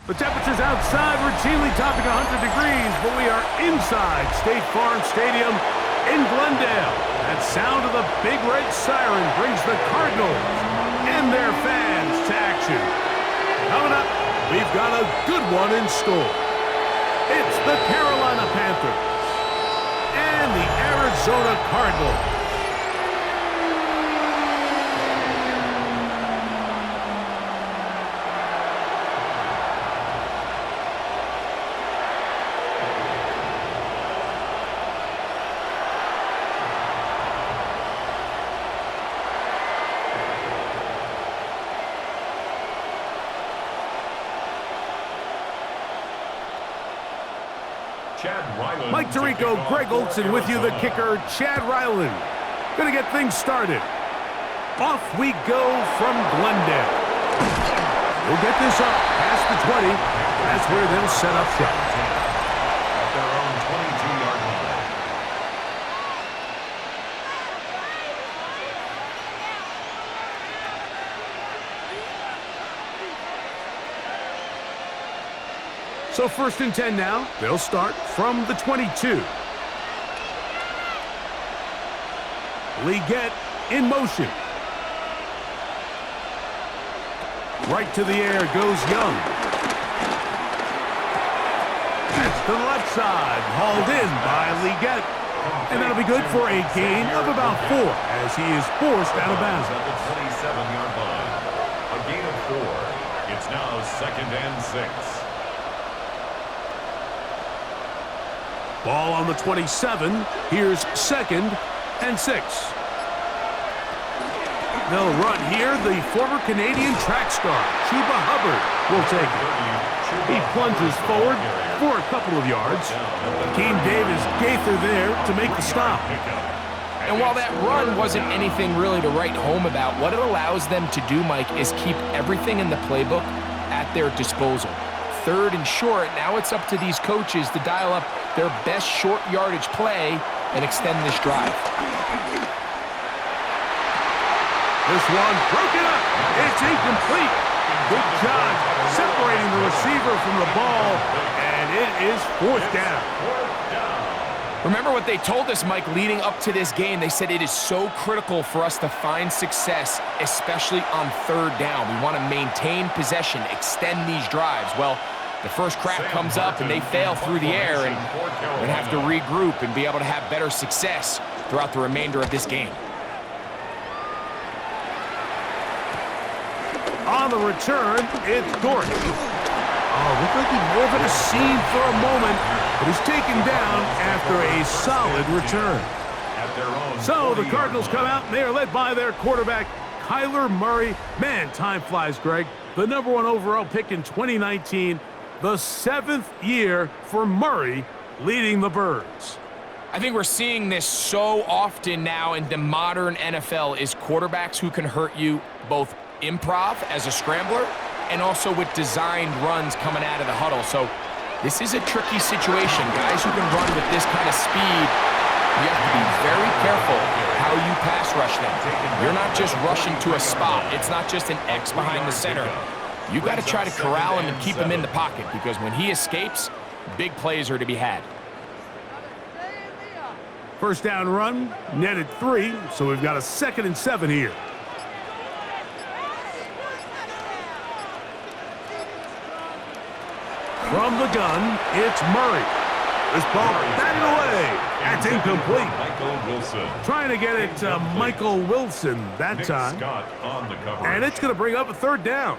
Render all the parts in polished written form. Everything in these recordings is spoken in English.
The temperatures outside routinely topping 100 degrees, but we are inside State Farm Stadium in Glendale. That sound of the big red siren brings the Cardinals and their fans to action. Coming up, we've got a good one in store. It's the Carolina Panthers and the Arizona Cardinals. Mike Tirico, Greg Olson with you, the kicker, Chad Ryland. Gonna get things started. Off we go from Glendale. We'll get this up past the 20. That's where they'll set up shop. At their own 22-yard line. So 1st and 10 now. They'll start from the 22. Leggett in motion. Right to the air goes Young. That's to the left side, hauled in by Leggett. And that'll be good for a gain of about 4 as he is forced out of bounds. At the 27-yard line. A gain of 4. It's now 2nd and 6. Ball on the 27. Here's 2nd and 6. They'll run here. The former Canadian track star, Chuba Hubbard, will take it. He plunges forward for a couple of yards. Keem Davis Gaither there to make the stop. And while that run wasn't anything really to write home about, what it allows them to do, Mike, is keep everything in the playbook at their disposal. 3rd and short, now it's up to these coaches to dial up their best short yardage play and extend this drive. This one broken up. It's incomplete. Good job separating the receiver from the ball, and it is 4th down. Remember what they told us, Mike, leading up to this game. They said it is so critical for us to find success, especially on 3rd down. We want to maintain possession, extend these drives. Well, the first crack comes up and they fail through the air, and we're going to have to regroup and be able to have better success throughout the remainder of this game. On the return, it's Dortch. Oh, looked like he moved a seam for a moment, but he's taken down after a solid return. So the Cardinals come out, and they are led by their quarterback, Kyler Murray. Man, time flies, Greg. The #1 overall pick in 2019, the 7th year for Murray leading the Birds. I think we're seeing this so often now in the modern NFL is quarterbacks who can hurt you both improv as a scrambler and also with designed runs coming out of the huddle. So this is a tricky situation. Guys who can run with this kind of speed, you have to be very careful how you pass rush them. You're not just rushing to a spot. It's not just an X behind the center. You got to try to corral him and keep him in the pocket, because when he escapes, big plays are to be had. 1st down run, netted 3, so we've got a 2nd and 7 here. From the gun, it's Murray. This ball batted away. That's incomplete. Michael Wilson. Trying to get it to Michael Wilson that time. And it's going to bring up a 3rd down.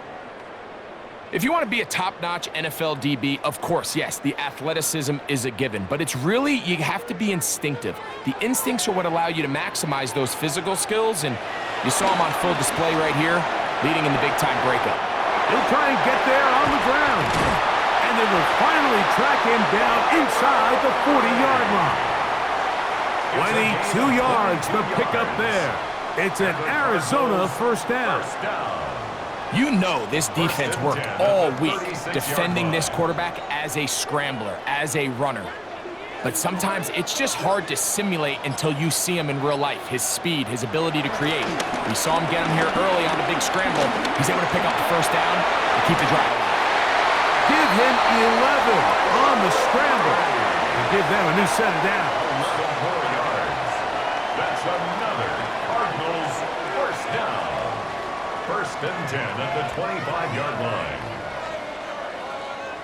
If you want to be a top-notch NFL DB, of course, yes, the athleticism is a given, but it's really, you have to be instinctive. The instincts are what allow you to maximize those physical skills, and you saw him on full display right here, leading in the big-time breakup. He'll try and get there on the ground, and they will finally track him down inside the 40-yard line. 22 yards, the pickup there. It's an Arizona 1st down. You know this defense worked all week defending this quarterback as a scrambler, as a runner. But sometimes it's just hard to simulate until you see him in real life. His speed, his ability to create. We saw him get him here early on the big scramble. He's able to pick up the 1st down and keep the drive alive. Gives give him 11 on the scramble and give them a new set of downs. Some more yards. That's another Cardinals first down. First and 10 at the 25-yard line.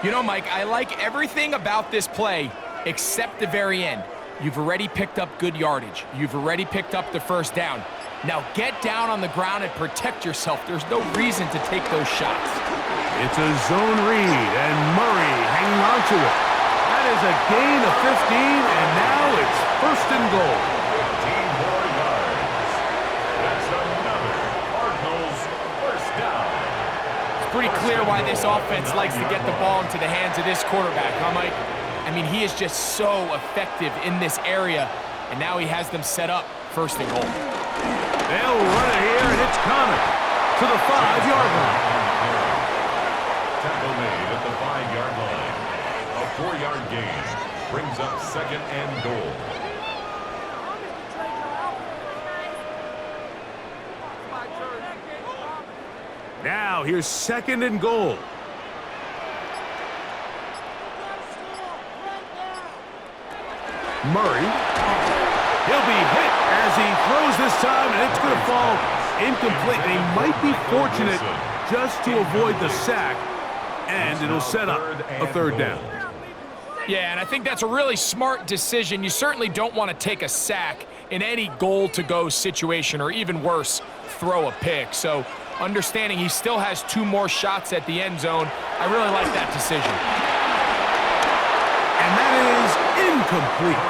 You know, Mike, I like everything about this play except the very end. You've already picked up good yardage. You've already picked up the first down. Now get down on the ground and protect yourself. There's no reason to take those shots. It's a zone read, and Murray hanging on to it. That is a gain of 15, and now it's first and goal. 15 more yards. That's another Cardinals first down. It's pretty clear why this offense likes to get the ball into the hands of this quarterback, huh, Mike? I mean, he is just so effective in this area, and now he has them set up first and goal. They'll run it here, and it's Connor to the 5-yard line. Tackle made at the 5-yard line. A 4-yard gain brings up second and goal. Now here's second and goal. Murray. He'll be hit as he throws this time, and it's going to fall incomplete. They might be fortunate just to avoid the sack, and it'll set up a third down. Yeah, and I think that's a really smart decision. You certainly don't want to take a sack in any goal-to-go situation, or even worse, throw a pick. So understanding he still has 2 more shots at the end zone, I really like that decision. And that is incomplete.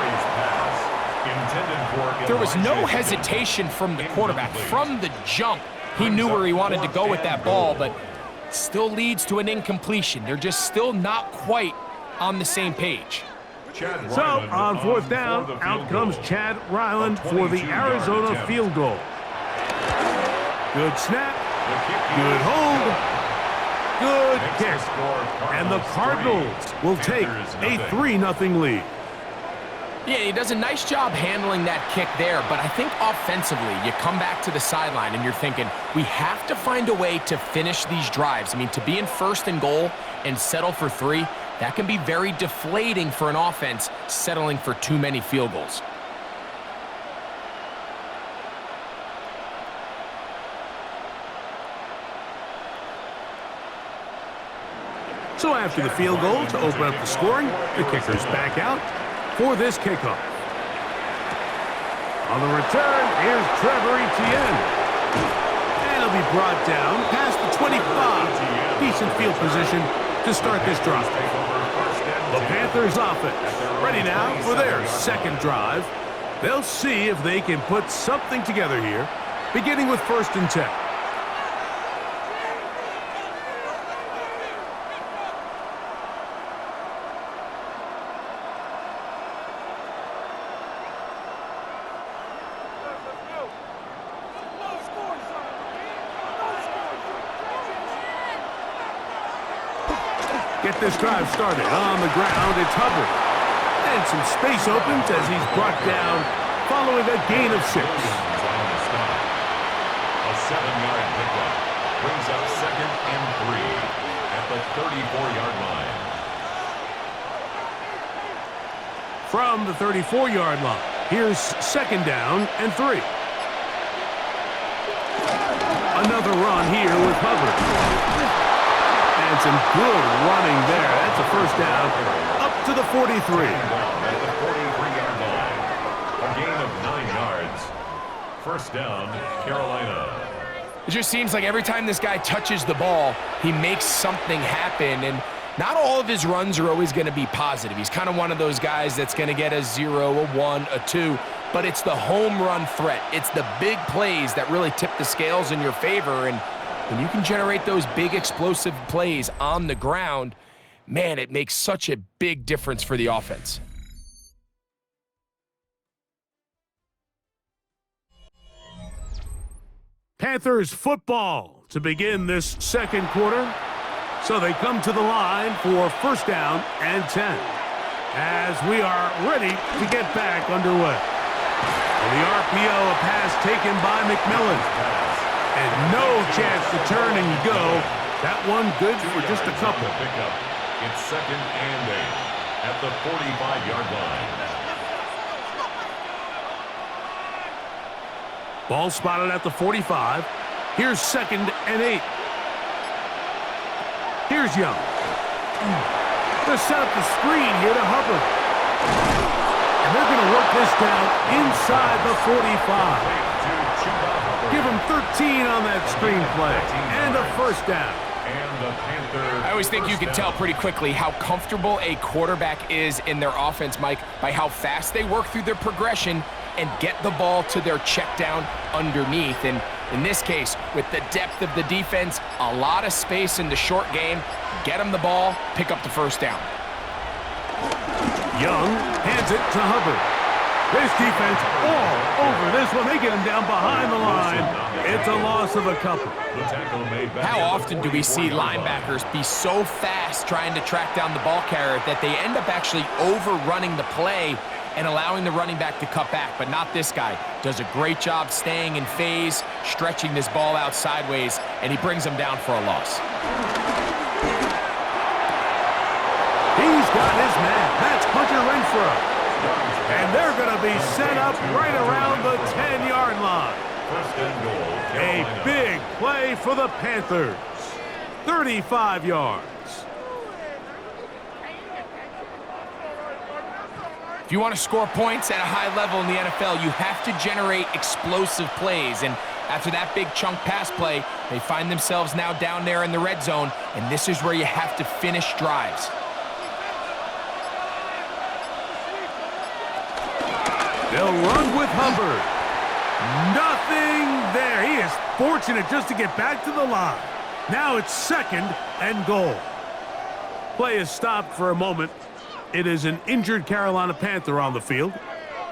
There was no hesitation from the quarterback. From the jump, he knew where he wanted to go with that ball, but still leads to an incompletion. They're just still not quite on the same page. So, on fourth down, out comes Chad Ryland for the Arizona field goal. Good snap, good hold, good kick. And the Cardinals will take a 3-0 lead. Yeah, he does a nice job handling that kick there, but I think offensively, you come back to the sideline and you're thinking, we have to find a way to finish these drives. I mean, to be in first and goal and settle for 3, that can be very deflating for an offense settling for too many field goals. So after the field goal to open up the scoring, the kicker's back out for this kickoff. On the return, here's Trevor Etienne. And he'll be brought down past the 25. Decent field position to start this drive. The Panthers offense ready now for their second drive. They'll see if they can put something together here, beginning with first and 10. Get this drive started. On the ground, it's Hubbard. And some space opens as he's brought down following a gain of 6. A 7-yard pickup brings up second and 3 at the 34-yard line. From the 34-yard line, here's second down and 3. Another run here with Hubbard. And some good running there. That's a first down up to the 43. At the 43-yard line. A gain of 9 yards. First down, Carolina. It just seems like every time this guy touches the ball, he makes something happen. And not all of his runs are always going to be positive. He's kind of one of those guys that's going to get a 0, a 1, a 2. But it's the home run threat. It's the big plays that really tip the scales in your favor. And when you can generate those big explosive plays on the ground, man, it makes such a big difference for the offense. Panthers football to begin this second quarter. So they come to the line for first down and 10 as we are ready to get back underway. And the RPO, a pass taken by McMillan. And no chance to turn and go. That one good for just a couple. It's 2nd and 8 at the 45-yard line. Ball spotted at the 45. Here's 2nd and 8. Here's Young. They're set up the screen here to Hubbard. And they're going to work this down inside the 45. Give him 13 on that screen play. And a first down. I always think you can tell pretty quickly how comfortable a quarterback is in their offense, Mike, by how fast they work through their progression and get the ball to their check down underneath. And in this case, with the depth of the defense, a lot of space in the short game, get them the ball, pick up the first down. Young hands it to Hubbard. This defense all over this one. They get him down behind the line. It's a loss of a couple. How often do we see linebackers be so fast trying to track down the ball carrier that they end up actually overrunning the play and allowing the running back to cut back? But not this guy. Does a great job staying in phase, stretching this ball out sideways, and he brings him down for a loss. He's got his man. That's Hunter Renfrow. And they're going to be set up right around the 10-yard line. A big play for the Panthers. 35 yards. If you want to score points at a high level in the NFL, you have to generate explosive plays. And after that big chunk pass play, they find themselves now down there in the red zone. And this is where you have to finish drives. They'll run with Hubbard. Nothing there. He is fortunate just to get back to the line. Now it's 2nd and goal. Play is stopped for a moment. It is an injured Carolina Panther on the field.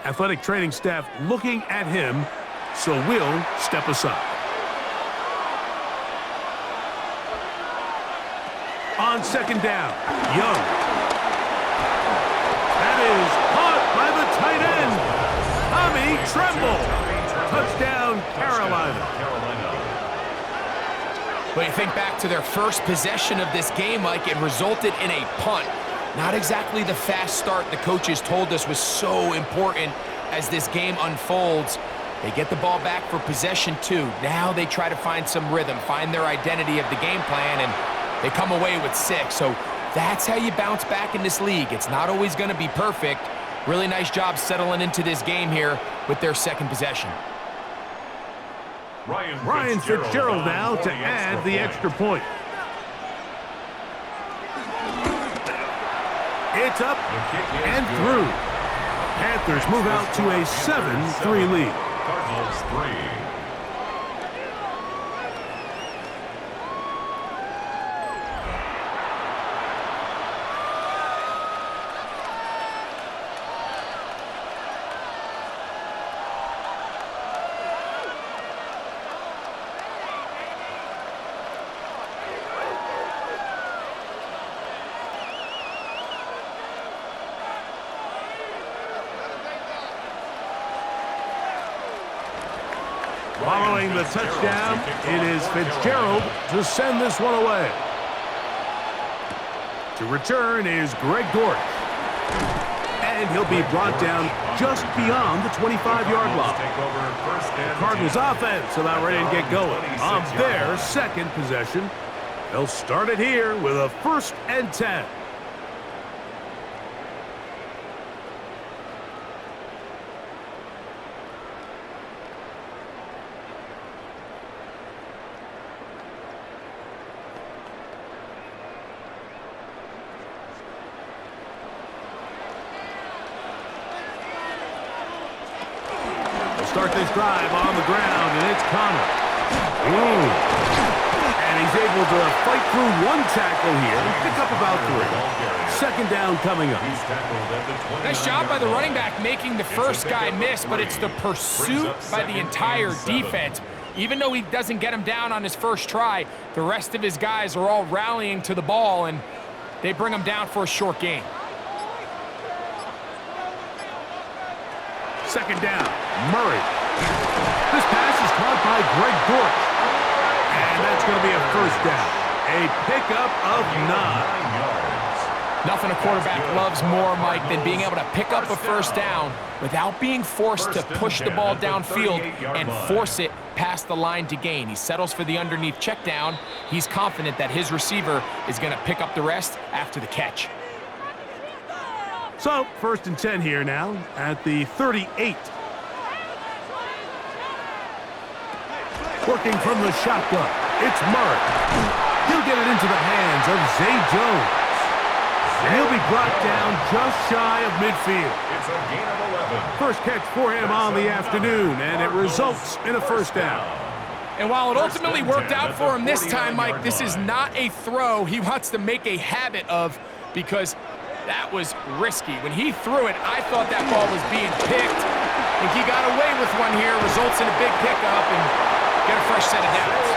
Athletic training staff looking at him, so we'll step aside. On 2nd down, Young. That is caught by the tight end. Tommy Tremble. Touchdown, Carolina. But you think back to their first possession of this game, Mike, it resulted in a punt. Not exactly the fast start the coaches told us was so important as this game unfolds. They get the ball back for possession 2. Now they try to find some rhythm, find their identity of the game plan, and they come away with 6. So that's how you bounce back in this league. It's not always going to be perfect. Really nice job settling into this game here with their 2nd possession. Ryan Fitzgerald now to add the extra point. It's up and through. Panthers move out to a 7-3 lead. Cardinals 3. Following the touchdown, it is Fitzgerald to send this one away. To return is Greg Dortch. And he'll be brought down just beyond the 25-yard line. The Cardinals offense about ready to get going on their 2nd possession. They'll start it here with a 1st and 10. Start this drive on the ground, and it's Connor. And he's able to fight through one tackle here and pick up about 3. 2nd down coming up. Nice job by the running back making the first guy miss, but it's the pursuit by the entire defense. Even though he doesn't get him down on his first try, the rest of his guys are all rallying to the ball, and they bring him down for a short gain. 2nd down, Murray. This pass is caught by Greg Dortch. And that's going to be a 1st down. A pickup of 9. Nothing a quarterback loves more, Mike, than being able to pick up a first down without being forced to push the ball downfield and force it past the line to gain. He settles for the underneath check down. He's confident that his receiver is going to pick up the rest after the catch. So, 1st and 10 here now at the 38. Working from the shotgun, it's Murray. He'll get it into the hands of Zay Jones. And he'll be brought down just shy of midfield. It's a gain of 11. First catch for him on the afternoon, and it results in a first down. And while it ultimately worked out for him this time, Mike, this is not a throw he wants to make a habit of, because that was risky. When he threw it, I thought that ball was being picked. I think he got away with one here, results in a big pickup, and get a fresh set of downs.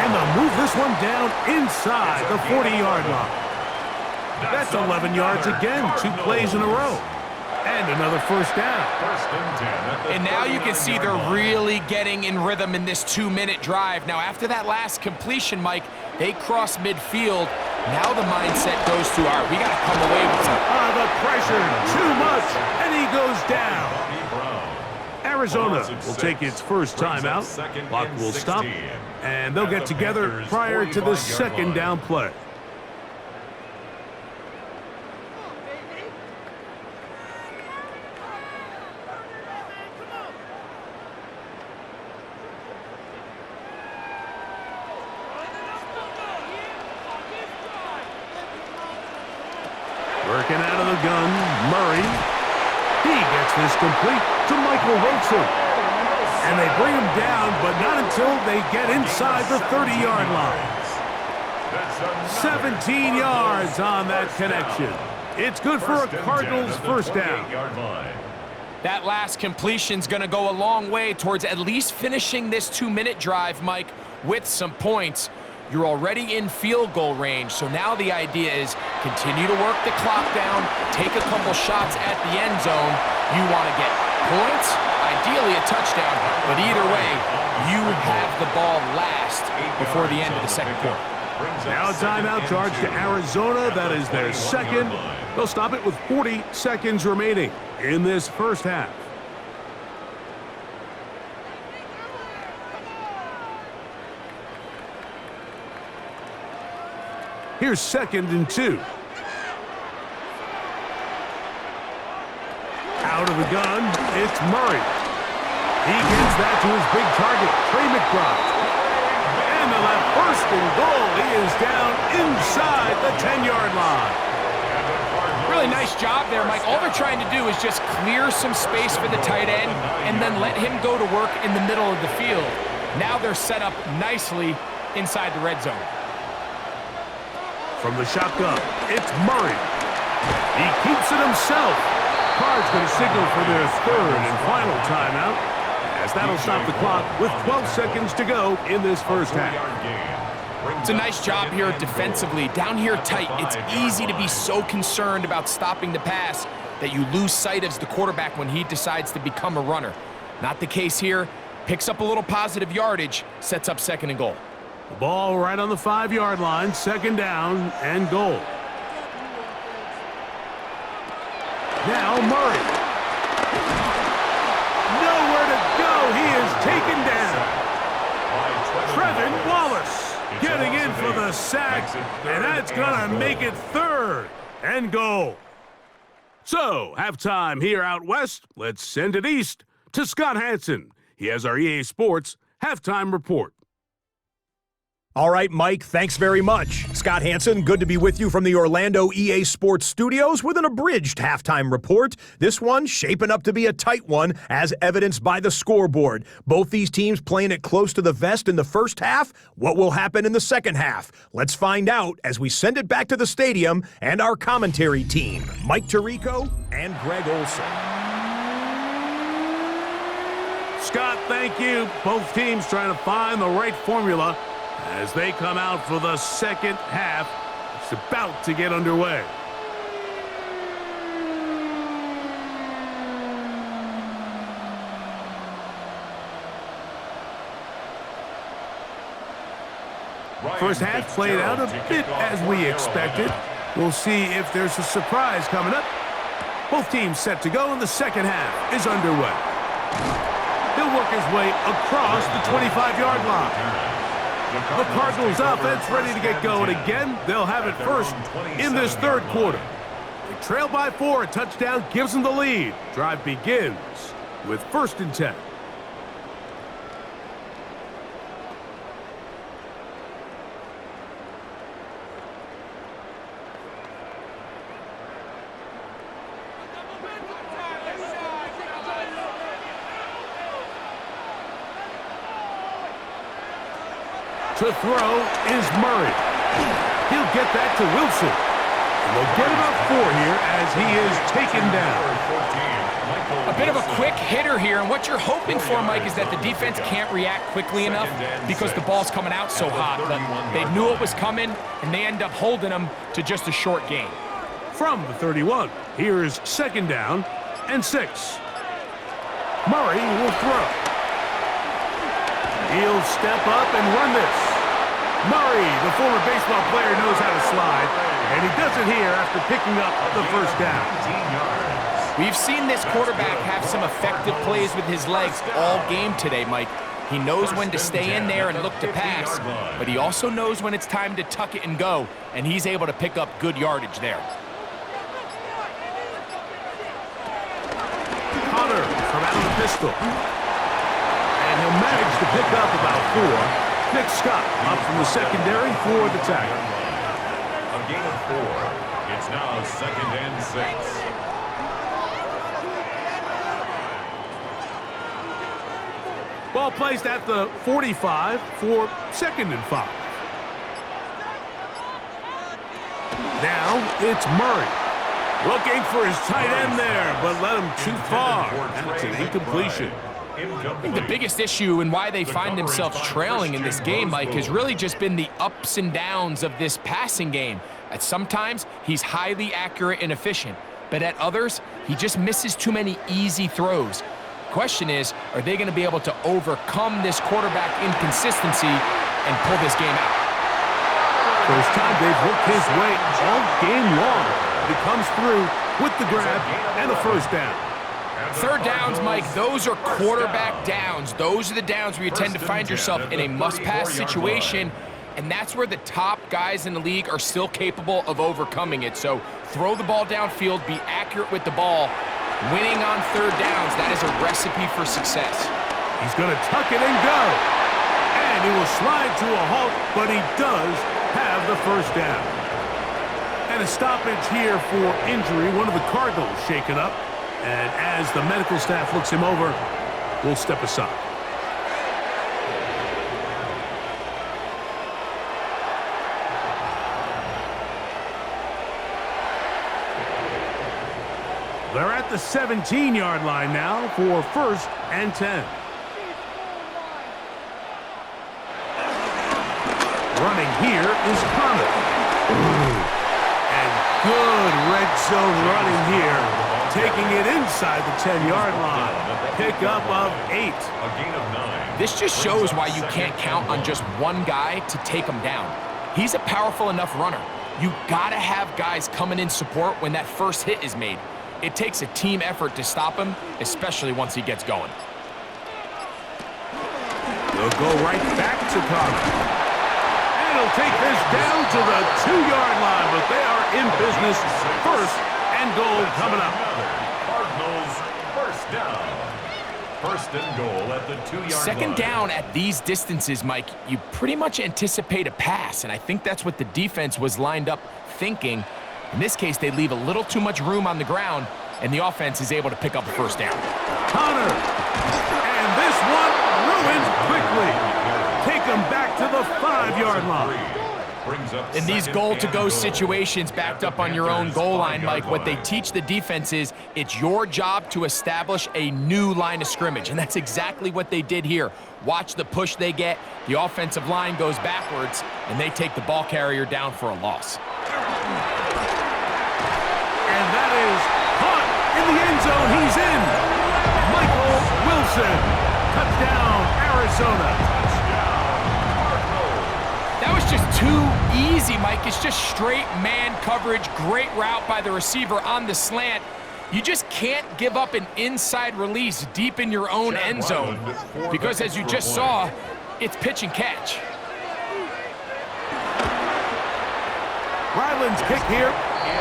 And they'll move this one down inside the 40-yard line. That's 11 yards again, 2 plays in a row. And another first down. And now you can see they're really getting in rhythm in this 2-minute drive. Now, after that last completion, Mike, they cross midfield. Now the mindset goes to, all right, we got to come away with something. The pressure, too much, and he goes down. Arizona will take its first timeout. Clock will stop, and they'll get together prior to the second down play. Working out of the gun, Murray. He gets this complete to Michael Wilson. And they bring him down, but not until they get inside the 30-yard line. 17 yards on that connection. It's good for a Cardinals first down. That last completion's going to go a long way towards at least finishing this 2-minute drive, Mike, with some points. You're already in field goal range, so now the idea is continue to work the clock down, take a couple shots at the end zone. You want to get points, ideally a touchdown, but either way, you have the ball last before the end of the second quarter. Now a timeout charge to Arizona. That is their second. They'll stop it with 40 seconds remaining in this first half. Here's 2nd and 2. Out of the gun, it's Murray. He gets that to his big target, Trey McBride. And they'll have 1st and goal. He is down inside the 10-yard line. Really nice job there, Mike. All they're trying to do is just clear some space for the tight end and then let him go to work in the middle of the field. Now they're set up nicely inside the red zone. From the shotgun, it's Murray. He keeps it himself. Card's going to signal for their 3rd and final timeout, as that'll stop the clock with 12 seconds to go in this first half. It's a nice job here defensively. Down here tight, it's easy to be so concerned about stopping the pass that you lose sight of the quarterback when he decides to become a runner. Not the case here. Picks up a little positive yardage, sets up 2nd and goal. The ball right on the 5-yard line, 2nd down and goal. Now Murray. Nowhere to go. He is taken down. Trevin Wallace getting in for the sack, and that's going to make it 3rd and goal. So, halftime here out west. Let's send it east to Scott Hansen. He has our EA Sports halftime report. All right, Mike, thanks very much. Scott Hansen, good to be with you from the Orlando EA Sports Studios with an abridged halftime report. This one shaping up to be a tight one, as evidenced by the scoreboard. Both these teams playing it close to the vest in the first half. What will happen in the second half? Let's find out as we send it back to the stadium and our commentary team, Mike Tirico and Greg Olson. Scott, thank you. Both teams trying to find the right formula as they come out for the second half. It's about to get underway. First half played out a bit as we expected. We'll see if there's a surprise coming up. Both teams set to go, and the second half is underway. He'll work his way across the 25-yard line. The Cardinals offense ready to get going again. They'll have it first in this third quarter. They trail by 4. A touchdown gives them the lead. Drive begins with 1st and 10. To throw is Murray. He'll get that to Wilson. And they'll get about 4 here as he is taken down. A bit of a quick hitter here, and what you're hoping for, Mike, is that the defense can't react quickly enough because the ball's coming out so hot. But they knew it was coming, and they end up holding them to just a short gain. From the 31, here's 2nd down and 6. Murray will throw. He'll step up and run this. Murray, the former baseball player, knows how to slide, and he does it here after picking up the 1st down. We've seen this quarterback have some effective plays with his legs all game today, Mike. He knows when to stay in there and look to pass, but he also knows when it's time to tuck it and go, and he's able to pick up good yardage there. Connor from out of the pistol. And he'll manage to pick up about 4. Nick Scott up from the secondary for the tackle. A gain of 4. It's now 2nd and 6. Ball placed at the 45 for 2nd and 5. Now it's Murray. Looking for his tight end there, but let him too far. That's an incompletion. I think the biggest issue and why they find themselves trailing in this game, Mike, has really just been the ups and downs of this passing game. At sometimes, he's highly accurate and efficient, but at others, he just misses too many easy throws. The question is, are they going to be able to overcome this quarterback inconsistency and pull this game out? First time they've worked his way all game long. He comes through with the grab and a 1st down. 3rd downs, Mike, those are quarterback downs. Those are the downs where you tend to find yourself in a must-pass situation, and that's where the top guys in the league are still capable of overcoming it. So throw the ball downfield, be accurate with the ball. Winning on 3rd downs, that is a recipe for success. He's going to tuck it and go. And he will slide to a halt, but he does have the 1st down. And a stoppage here for injury. One of the Cardinals shaken up. And as the medical staff looks him over, we'll step aside. They're at the 17-yard line now for 1st and 10. Running here is Connor. And good red zone running here. Taking it inside the 10-yard line. Pickup of 8. A gain of 9. This just shows why you can't count on just one guy to take him down. He's a powerful enough runner. You gotta have guys coming in support when that first hit is made. It takes a team effort to stop him, especially once he gets going. They'll go right back to Connor. And he'll take this down to the 2-yard line, but they are in business. 1st and goal coming up. Cardinals 1st down. 1st and goal at the 2-yard line. 2nd down at these distances, Mike, you pretty much anticipate a pass, and I think that's what the defense was lined up thinking. In this case, they leave a little too much room on the ground, and the offense is able to pick up a 1st down. Connor. And this one ruined quickly. Take them back to the 5-yard line. In these goal-to-go situations backed up on your own goal line, Mike, what they teach the defense is it's your job to establish a new line of scrimmage, and that's exactly what they did here. Watch the push they get. The offensive line goes backwards, and they take the ball carrier down for a loss. And that is caught in the end zone. He's in. Michael Wilson. Touchdown, Arizona. That That was just too easy, Mike. It's just straight man coverage. Great route by the receiver on the slant. You just can't give up an inside release deep in your own end zone because, as you just saw, it's pitch and catch. Ryland's kick here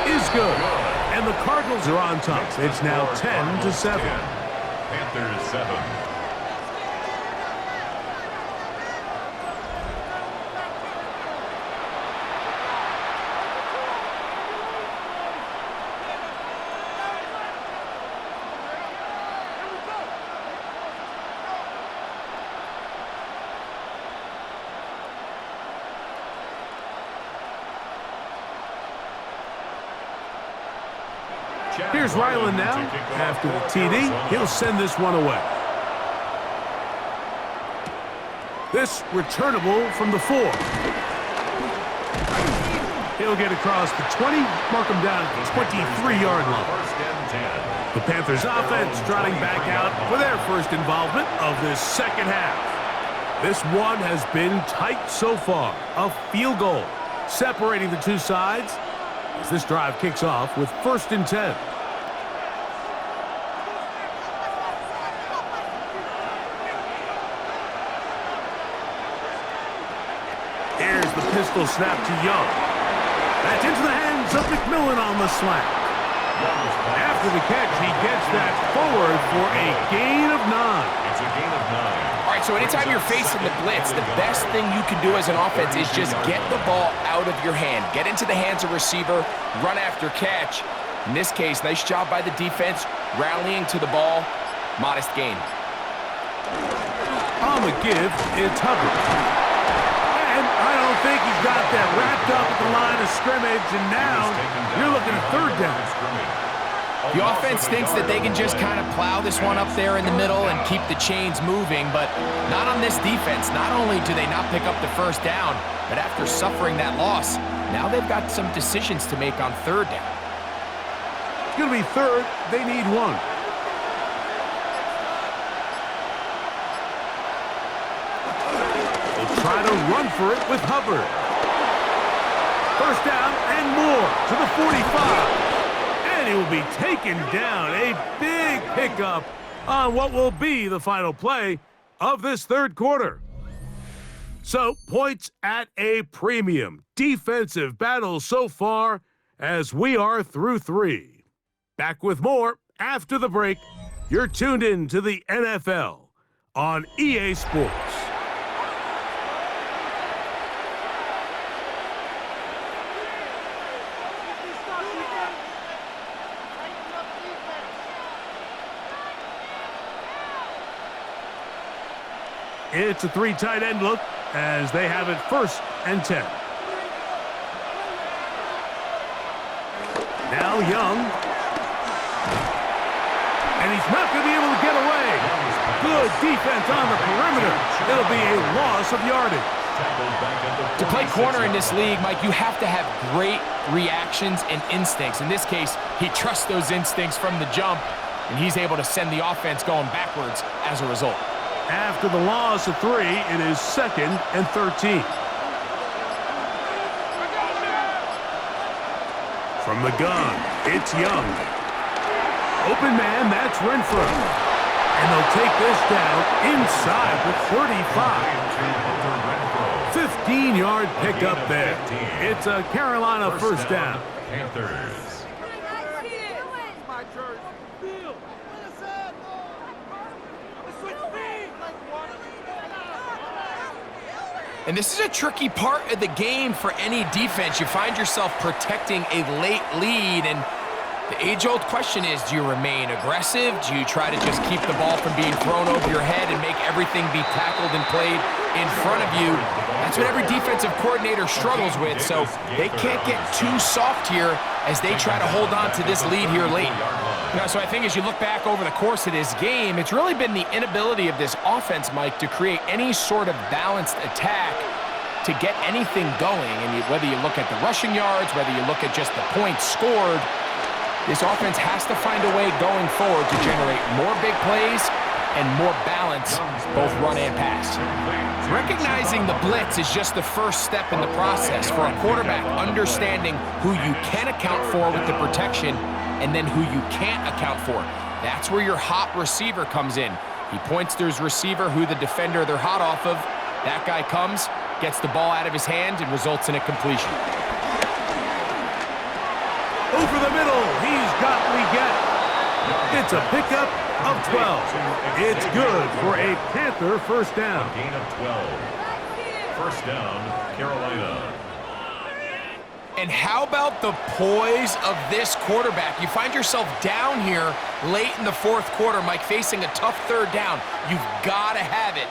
is good. And the Cardinals are on top. It's now 10-7. Panthers 7. Here's Ryland now. After the TD, he'll send this one away. This returnable from the 4. He'll get across the 20, mark him down at the 23-yard line. The Panthers offense trotting back out for their first involvement of this second half. This one has been tight so far. A field goal separating the two sides as this drive kicks off with 1st and 10. Here's the pistol snap to Young. That's into the hands of McMillan on the slant. After the catch, he gets that forward for a gain of 9. It's a gain of 9. All right, so anytime you're facing the blitz, the best thing you can do as an offense is just get the ball out of your hand. Get into the hands of receiver, run after catch. In this case, nice job by the defense, rallying to the ball. Modest gain. On the give, it's Hubbard. And I don't think he's got that wrapped up at the line of scrimmage, and now you're looking at 3rd down. The offense thinks that they can just kind of plow this one up there in the middle and keep the chains moving, but not on this defense. Not only do they not pick up the 1st down, but after suffering that loss, now they've got some decisions to make on 3rd down. It's going to be 3rd. They need 1. Try to run for it with Hubbard. 1st down and more to the 45. And he will be taken down. A big pickup on what will be the final play of this 3rd quarter. So, points at a premium. Defensive battle so far as we are through 3. Back with more after the break. You're tuned in to the NFL on EA Sports. It's a 3 tight end look as they have it 1st and 10. Now Young. And he's not going to be able to get away. Good defense on the perimeter. It'll be a loss of yardage. To play corner in this league, Mike, you have to have great reactions and instincts. In this case, he trusts those instincts from the jump, and he's able to send the offense going backwards as a result. After the loss of 3, it is 2nd and 13. From the gun, it's Young. Open man, that's Renfro. And they'll take this down inside the 35. 15-yard pickup there. It's a Carolina 1st down. Panthers. And this is a tricky part of the game for any defense. You find yourself protecting a late lead, and the age-old question is, do you remain aggressive? Do you try to just keep the ball from being thrown over your head and make everything be tackled and played in front of you? That's what every defensive coordinator struggles with, so they can't get too soft here as they try to hold on to this lead here late. So I think as you look back over the course of this game, it's really been the inability of this offense, Mike, to create any sort of balanced attack to get anything going. And whether you look at the rushing yards, whether you look at just the points scored, this offense has to find a way going forward to generate more big plays and more balance, both run and pass. Recognizing the blitz is just the first step in the process for a quarterback, understanding who you can account for with the protection and then who you can't account for. That's where your hot receiver comes in. He points to his receiver, who the defender they're hot off of. That guy comes, gets the ball out of his hand, and results in a completion. Over the middle, he's got Leggett. It's a pickup of 12. It's good for a Panther first down. A gain of 12. First down, Carolina. And how about the poise of this quarterback? You find yourself down here late in the fourth quarter, Mike, facing a tough third down. You've got to have it.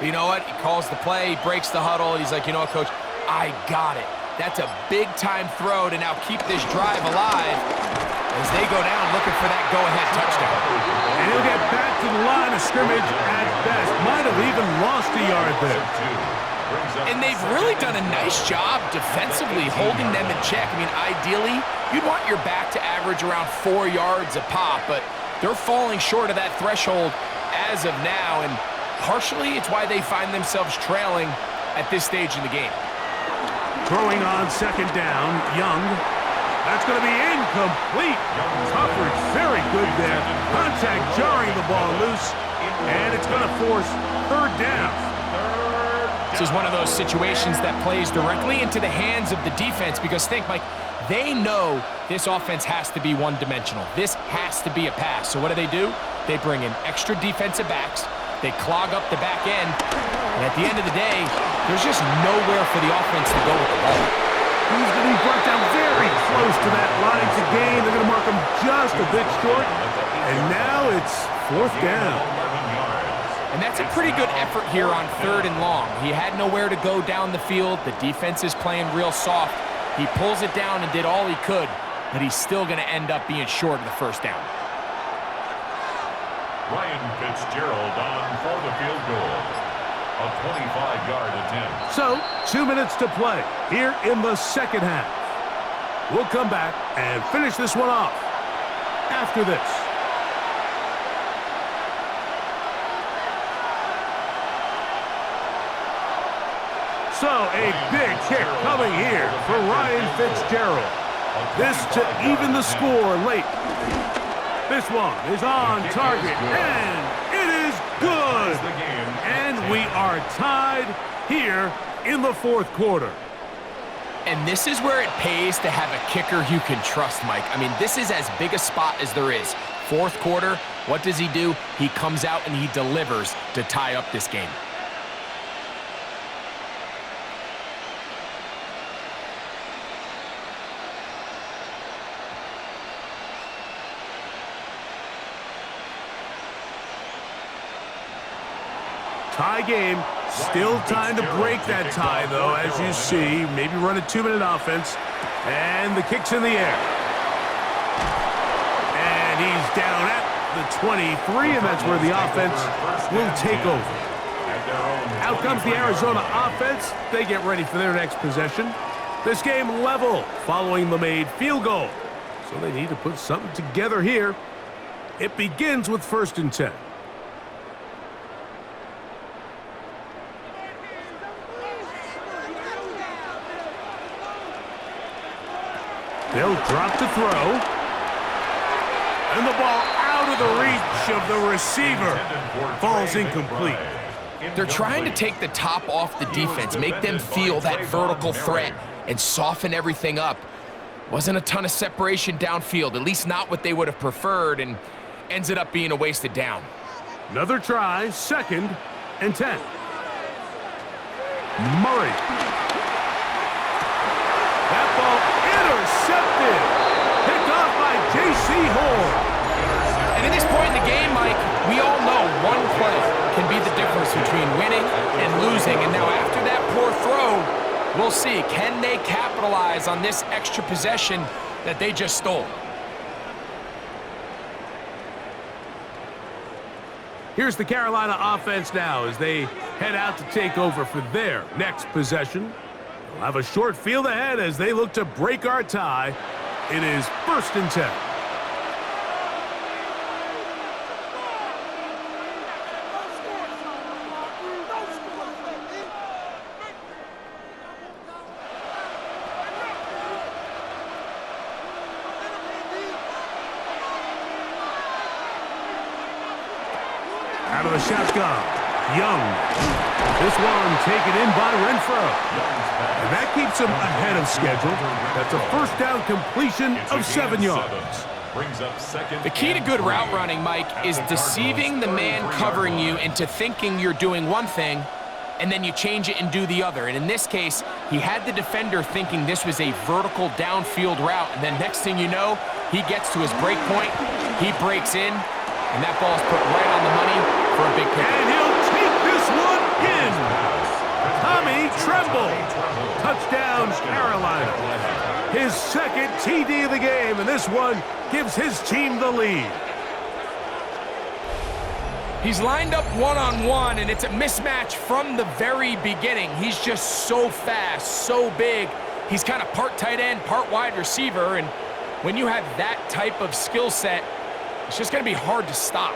You know what? He calls the play, he breaks the huddle, and he's like, you know what, Coach? I got it. That's a big-time throw to now keep this drive alive as they go down looking for that go-ahead touchdown. And he'll get back to the line of scrimmage at best. Might have even lost a yard there. And they've really done a nice job defensively holding them in check. I mean, ideally, you'd want your back to average around 4 yards a pop, but they're falling short of that threshold as of now, and partially it's why they find themselves trailing at this stage in the game. Throwing on second down, Young. That's going to be incomplete. Coverage very good there. Contact jarring the ball loose, and it's going to force third down. This is one of those situations that plays directly into the hands of the defense because think, Mike, they know this offense has to be one-dimensional. This has to be a pass. So what do? They bring in extra defensive backs. They clog up the back end. And at the end of the day, there's just nowhere for the offense to go with the ball. He's going to be brought down very close to that line to gain. They're going to mark him just a bit short. And now it's fourth down. And that's a pretty good effort here on third and long. He had nowhere to go down the field. The defense is playing real soft. He pulls it down and did all he could, but he's still going to end up being short of the first down. Ryan Fitzgerald on for the field goal. A 25-yard attempt. So, 2 minutes to play here in the second half. We'll come back and finish this one off after this. So, a big kick coming here for Ryan Fitzgerald. This to even the score late. This one is on target, and it is good. And we are tied here in the fourth quarter. And this is where it pays to have a kicker you can trust, Mike. I mean, this is as big a spot as there is. Fourth quarter, what does he do? He comes out and he delivers to tie up this game. Tie game. Still time to break that tie, though, as you see. Maybe run a 2-minute offense. And the kick's in the air. And he's down at the 23, and that's where the offense will take over. Out comes the Arizona offense. They get ready for their next possession. This game level following the made field goal. So they need to put something together here. It begins with 1st and 10. They'll drop to throw. And the ball out of the reach of the receiver. Falls incomplete. They're trying to take the top off the defense, make them feel that vertical threat, and soften everything up. Wasn't a ton of separation downfield, at least not what they would have preferred, and ends it up being a wasted down. Another try, 2nd and 10. Murray. That ball intercepted. Picked off by J.C. Horn. And at this point in the game, Mike, we all know one play can be the difference between winning and losing. And now after that poor throw, we'll see. Can they capitalize on this extra possession that they just stole? Here's the Carolina offense now as they head out to take over for their next possession. They'll have a short field ahead as they look to break our tie. It is 1st and 10. Out of the shotgun. Young. This one taken in by Renfro. And that keeps him ahead of schedule. That's a first down completion of 7 yards. The key to good route running, Mike, is deceiving the man covering you into thinking you're doing one thing, and then you change it and do the other. And in this case, he had the defender thinking this was a vertical downfield route, and then next thing you know, he gets to his break point, he breaks in, and that ball is put right on the money for a big kick. And he'll take this one in. Tommy Tremble. Touchdown, Carolina. His second TD of the game, and this one gives his team the lead. He's lined up one-on-one, and it's a mismatch from the very beginning. He's just so fast, so big. He's kind of part tight end, part wide receiver, and when you have that type of skill set, it's just going to be hard to stop.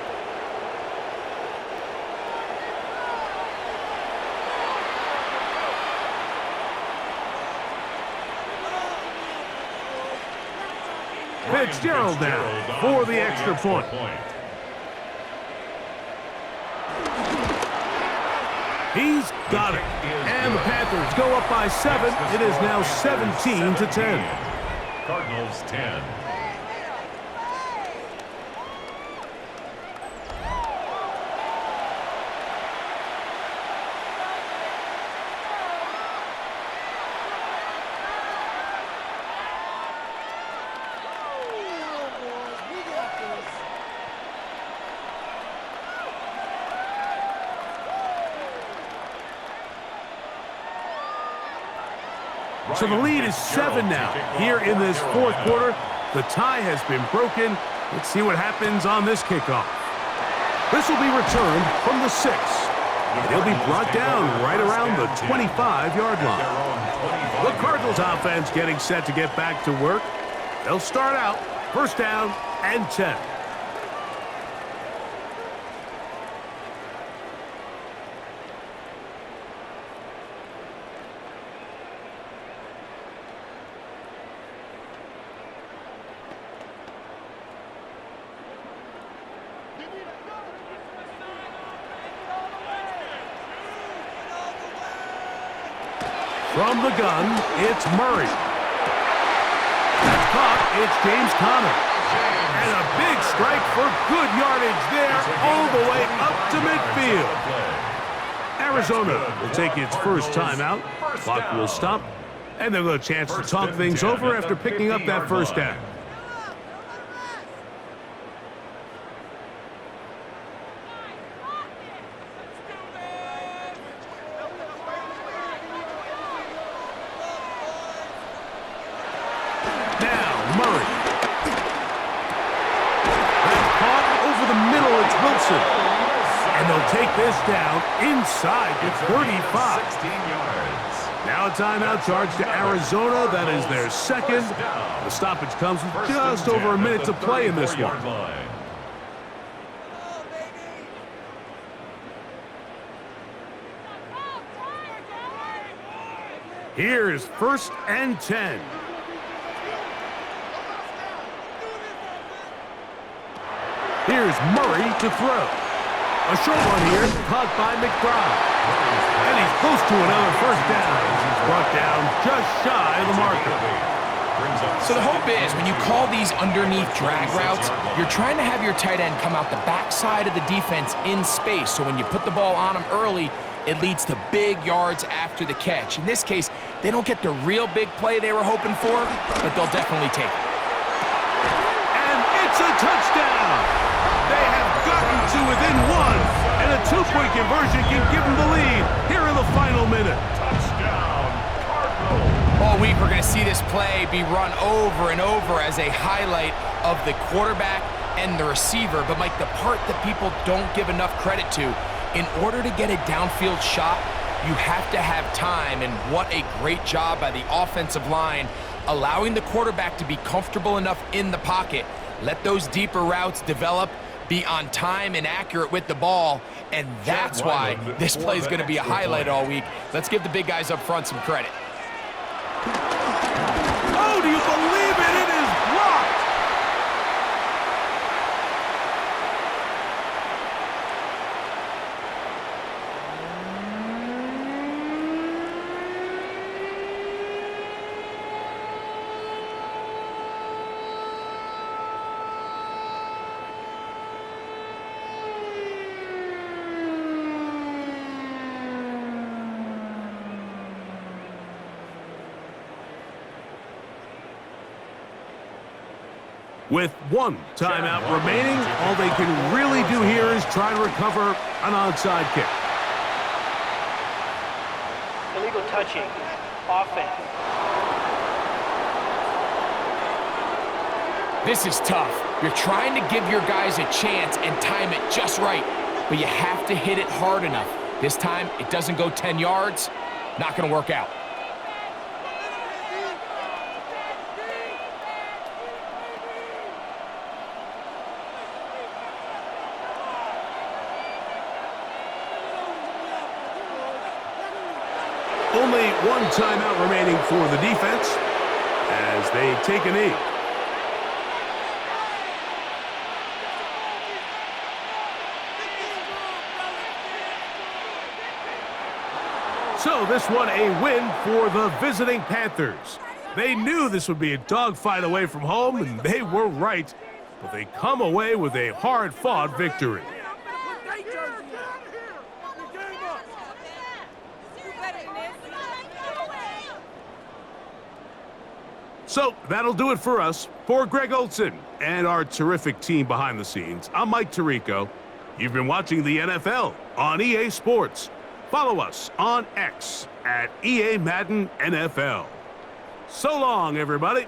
Fitzgerald now for the extra point. He's got it. And the Panthers go up by 7. It is now 17-10. Cardinals 10. So the lead is 7 now. Here in this fourth quarter, the tie has been broken. Let's see what happens on this kickoff. This will be returned from the 6. And he'll be brought down right around the 25-yard line. The Cardinals offense getting set to get back to work. They'll start out first down and 10. From the gun, it's Murray. That's caught. It's James Conner. And a big strike for good yardage there all the way up to midfield. Arizona will take its first timeout. Clock will stop. And they'll get a chance to talk things over after picking up that first down. And they'll take this down inside the 35. 16 yards. Now a timeout charge to Arizona. That is their second. The stoppage comes with just over a minute to play in this one. Here's first and 10. Here's Murray to throw. A short one here, caught by McBride. And he's close to another first down. He's brought down just shy of the marker. So the hope is when you call these underneath drag routes, you're trying to have your tight end come out the backside of the defense in space. So when you put the ball on him early, it leads to big yards after the catch. In this case, they don't get the real big play they were hoping for, but they'll definitely take it. And it's a touchdown! They have gotten to within 1, and a 2-point conversion can give them the lead here in the final minute. Touchdown, Cardinals. All week, we're going to see this play be run over and over as a highlight of the quarterback and the receiver. But, Mike, the part that people don't give enough credit to, in order to get a downfield shot, you have to have time. And what a great job by the offensive line, allowing the quarterback to be comfortable enough in the pocket. Let those deeper routes develop, be on time and accurate with the ball, and that's why this play is going to be a highlight all week. Let's give the big guys up front some credit. Oh, do you believe it? It is blocked! With one timeout remaining, all they can really do here is try to recover an onside kick. Illegal touching. Offense. This is tough. You're trying to give your guys a chance and time it just right, but you have to hit it hard enough. This time, it doesn't go 10 yards. Not going to work out. Only one timeout remaining for the defense as they take a knee. So this one a win for the visiting Panthers. They knew this would be a dogfight away from home, and they were right. But they come away with a hard-fought victory. So that'll do it for us. For Greg Olson and our terrific team behind the scenes, I'm Mike Tirico. You've been watching the NFL on EA Sports. Follow us on X at EA Madden NFL. So long, everybody.